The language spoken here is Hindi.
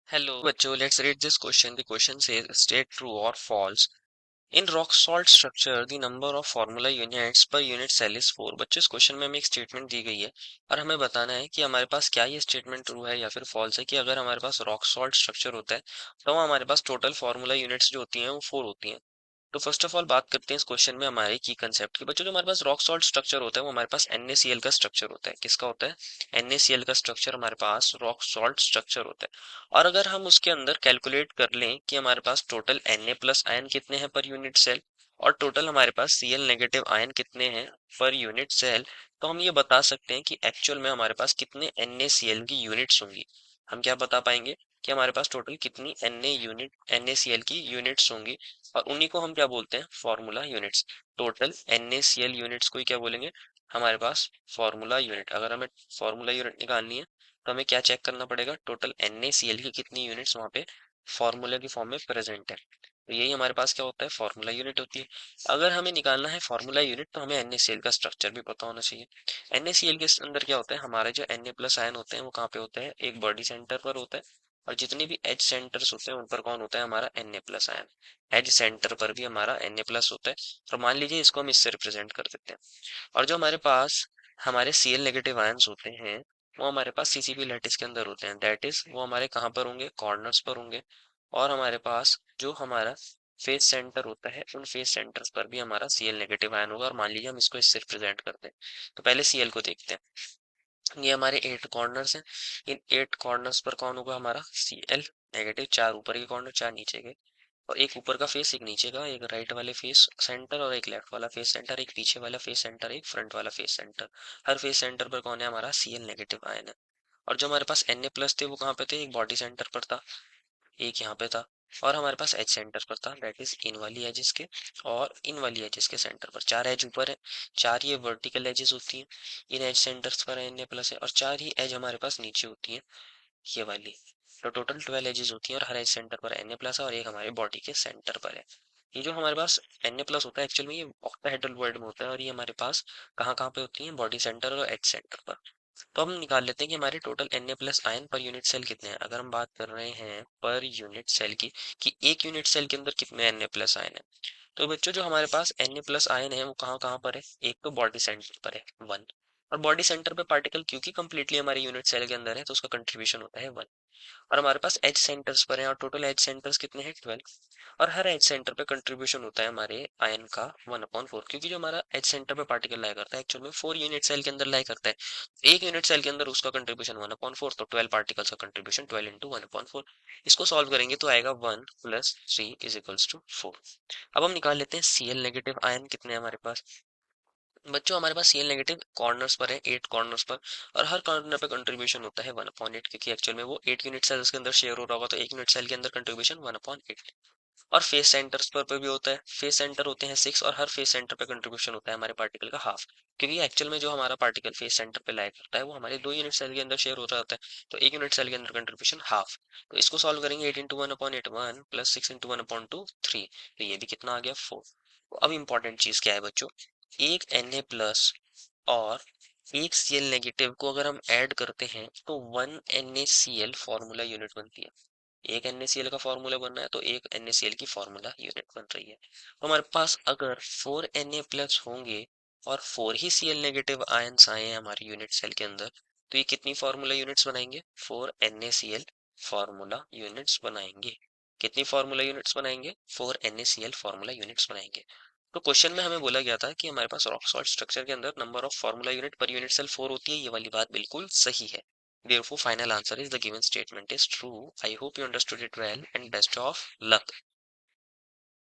Hello बच्चों, let's read this question. The question says state true or false. In rock salt structure, the number of formula units per unit cell is 4. बच्चों, इस क्वेश्चन में हमें एक स्टेटमेंट दी गई है और हमें बताना है कि हमारे पास क्या ये स्टेटमेंट ट्रू है या फिर फॉल्स है कि अगर हमारे पास रॉक सॉल्ट स्ट्रक्चर होता है तो हमारे पास टोटल फार्मूला यूनिट्स जो होती हैं वो 4 होती हैं। तो फर्स्ट ऑफ ऑल बात करते हैं इस क्वेश्चन में हमारे की कंसेप्ट की। बच्चों, जो हमारे पास रॉक सॉल्ट स्ट्रक्चर होता है वो हमारे पास NaCl का स्ट्रक्चर होता है। किसका होता है? NaCl का स्ट्रक्चर हमारे पास रॉक सॉल्ट स्ट्रक्चर होता है। और अगर हम उसके अंदर कैलकुलेट कर लें कि हमारे पास टोटल Na प्लस आयन कितने हैं पर यूनिट सेल और टोटल हमारे पास Cl नेगेटिव आयन कितने हैं पर यूनिट सेल, तो हम ये बता सकते हैं कि एक्चुअल में हमारे पास कितने NaCl की यूनिट्स होंगी। हम क्या बता पाएंगे कि हमारे पास टोटल कितनी NaCl की यूनिट्स होंगी और उन्हीं को हम क्या बोलते हैं? Formula units. Total NaCl units को ही क्या बोलेंगे? हमारे पास फॉर्मूला यूनिट। अगर हमें फॉर्मूला यूनिट निकालनी है तो हमें क्या चेक करना पड़ेगा? टोटल NaCl की कितनी यूनिट्स वहाँ पे फॉर्मूला की फॉर्म में प्रेजेंट है। तो यही हमारे पास क्या होता है? फॉर्मूला यूनिट होती है। अगर हमें निकालना है फॉर्मूला यूनिट तो हमें NaCl का स्ट्रक्चर भी पता होना चाहिए। NaCl के अंदर क्या होता है? हमारे जो Na प्लस आयन होते हैं वो कहाँ पे होते हैं? एक बॉडी सेंटर पर होता है और जितने भी एच सेंटर्स होते हैं उन पर कौन होता है? हमारा Na plus ion. Edge centre पर भी हमारा Na प्लस होता है। और मान लीजिए इसको हम इससे रिप्रेजेंट कर देते हैं और जो हमारे पास हमारे Cl नेगेटिव आयंस होते हैं वो हमारे पास CCP लैटिस के अंदर होते हैं। दैट इज वो हमारे कहाँ पर होंगे? कॉर्नर्स पर होंगे। और हमारे पास जो हमारा फेस सेंटर होता है उन फेस सेंटर्स पर भी हमारा Cl नेगेटिव आयन होगा। और मान लीजिए हम इसको इससे रिप्रेजेंट करते हैं तो पहले Cl को देखते हैं। ये हमारे 8 कॉर्नर्स हैं। इन 8 कॉर्नर्स पर कौन होगा? हमारा Cl नेगेटिव। 4 ऊपर के कॉर्नर, 4 नीचे के, और एक ऊपर का फेस, एक नीचे का, एक राइट वाले फेस सेंटर और एक लेफ्ट वाला फेस सेंटर, एक पीछे वाला फेस सेंटर, एक फ्रंट वाला फेस सेंटर। हर फेस सेंटर पर कौन है? हमारा Cl नेगेटिव आयन है। और जो हमारे पास Na प्लस थे वो कहाँ पे थे? एक बॉडी सेंटर पर था, एक यहाँ पे था, और हमारे पास एज सेंटर पर था। दैट इज इन वाली एजेस के और इन वाली एजेस के सेंटर पर। 4 एज ऊपर है, 4 ये वर्टिकल एजेस होती हैं, इन एज सेंटर्स पर Na प्लस है, और 4 ही एज हमारे पास नीचे होती हैं, ये वाली। तो टोटल 12 एजेस होती हैं और हर एज सेंटर पर Na प्लस है और एक हमारे बॉडी के सेंटर पर है। ये जो हमारे पास Na प्लस होता है एक्चुअल में ये ऑक्टाहेड्रल वर्ड में होता है और ये हमारे पास कहाँ कहाँ पे होती है? बॉडी सेंटर और एज सेंटर पर। तो हम निकाल लेते हैं कि हमारे total Na plus ion per unit cell कितने हैं। अगर हम बात कर रहे हैं पर यूनिट सेल की कि एक यूनिट सेल के अंदर कितने Na प्लस आयन है, तो बच्चों जो हमारे पास Na प्लस आयन है वो कहाँ कहाँ पर है? एक तो बॉडी सेंटर पर है 1, और बॉडी सेंटर पे पार्टिकल क्योंकि कंप्लीटली हमारे यूनिट सेल के अंदर है तो उसका कंट्रीब्यूशन होता है 1। और हमारे पास एच सेंटर्स पर है और टोटल एच सेंटर्स कितने हैं? 12। और हर एच सेंटर पे कंट्रीब्यूशन होता है हमारे आयन का 1/4, क्योंकि जो हमारा एच सेंटर पे पार्टिकल लाई करता है एक्चुअल में 4 यूनिट सेल के अंदर लाई करता है। एक यूनिट सेल के अंदर उसका कंट्रीब्यूशन 1/4, तो 12 पार्टिकल्स का कंट्रीब्यूशन 12 इंटू 1/4। इसको सॉल्व करेंगे तो आएगा 1 प्लस 3 इज इक्वल्स टू 4। अब हम निकाल लेते हैं Cl नेगेटिव आयन कितने हैं हमारे पास। बच्चों हमारे पास Cl नेगेटिव कॉर्नर्स पर है, 8 कॉर्नर्स पर, और हर कॉर्नर पे कंट्रीब्यूशन होता है 1/8, क्योंकि एक्चुअल में वो 8 यूनिट सेल्स के अंदर शेयर हो रहा होगा तो एक यूनिट सेल के अंदर कंट्रीब्यूशन 1/8। और फेस सेंटर्स पर भी होता है। फेस सेंटर होते हैं 6 और हर फेस सेंटर पे कंट्रीब्यूशन होता है हमारे पार्टिकल का हाफ, क्योंकि एक्चुअल में जो हमारा पार्टिकल फेस सेंटर पे लाया करता है वो हमारे 2 यूनिट सेल के अंदर शेयर हो रहा होता है, तो एक यूनिट सेल के अंदर कंट्रीब्यूशन हाफ। तो इसको सॉल्व करेंगे 8 इंटू 1/8 1 प्लस 6 इंटू 1/2 3, तो ये भी कितना आ गया? 4। तो अब इंपॉर्टेंट चीज क्या है बच्चों? एक Na प्लस और एक Cl नेगेटिव को अगर हम ऐड करते हैं तो 1 NaCl फॉर्मूला यूनिट बनती है। एक NaCl का फॉर्मूला बनना है तो एक NaCl की फॉर्मूला यूनिट बन रही है। तो हमारे पास अगर 4 Na प्लस होंगे और 4 ही Cl नेगेटिव आयंस आए हैं हमारे यूनिट सेल के अंदर, तो ये कितनी फॉर्मूला यूनिट्स बनाएंगे? 4 NaCl फॉर्मूला यूनिट्स बनाएंगे। कितनी फॉर्मूला यूनिट्स बनाएंगे? 4 NaCl फॉर्मूला यूनिट्स बनाएंगे। तो क्वेश्चन में हमें बोला गया था कि हमारे पास रॉक सॉल्ट स्ट्रक्चर के अंदर number of formula unit per unit cell 4 होती है। ये वाली बात बिल्कुल सही है। Therefore, final answer is the given statement is true. I hope you understood it well and best of luck.